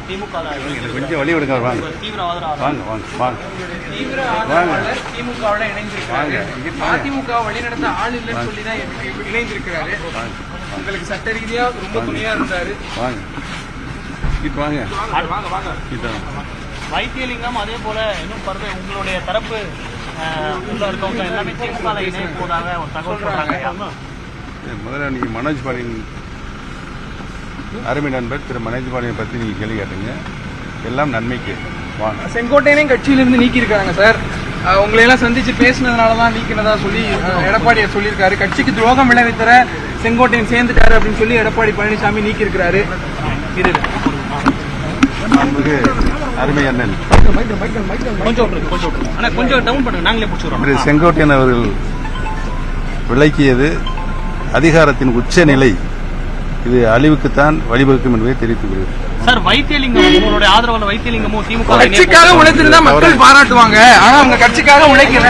திமுக கொஞ்சம் வழி விடுங்க. வாங்க தீவிர ஆதரவாளர். வாங்க வாங்க வாங்க தீவிர ஆதரவாளர் திமுகவோட இணைந்திருக்காரு. அதிமுக வழிநடத்த ஆள் இல்லைன்னு சொல்லி தான் இணைந்திருக்கிறாரு. உங்களுக்கு சட்ட ரீதியா ரொம்ப துணையா இருந்தாரு. வாங்க வாங்க வாங்க வாங்க. வைத்தியலிங்கம் அதே போல இன்னும் பருவ உங்களுடைய தரப்பு உள்ள இருக்கவங்க எல்லாமே திமுக இணைய போதாக ஒரு தகவல் சொல்றாங்க. முதல்ல நீங்க மனோஜ் பாண்டியன் அருமை நண்பர் திரு மனோஜ் பாண்டியனை பத்தி நீங்க கேள்வி கேட்டீங்க. எல்லாம் நன்மைக்கு. வாங்க. செங்கோட்டையனையும் கட்சியிலிருந்து நீக்கி இருக்காங்க சார். உங்களை எல்லாம் சந்திச்சு பேசினதுனாலதான் நீக்கினதா சொல்லி எடப்பாடி சொல்லியிருக்காரு. கட்சிக்கு துரோகம் விளைவித்தர செங்கோட்டையன் சேர்ந்துட்டாரு அப்படின்னு சொல்லி எடப்பாடி பழனிசாமி நீக்கி இருக்கிறாரு. அருமை அண்ணன் கொஞ்சம் டவுன் பண்ணுங்க, நாங்களே பிடிச்சிடுறோம். திரு செங்கோட்டையன் அவர்கள் விளக்கியது அதிகாரத்தின் உச்ச நிலை. இது அழிவுக்குத்தான் வழிவகுக்கும் என்பதை தெரிவித்துக் கொள்கிறேன். சார், வைத்தியலிங்கம் உங்களுடைய ஆதரவாளர் வைத்தியலிங்கமும் திமுக கட்சிக்காக உழைத்திருந்தா மக்கள் பாராட்டுவாங்க. ஆனா அவங்க கட்சிக்காக உழைக்கல.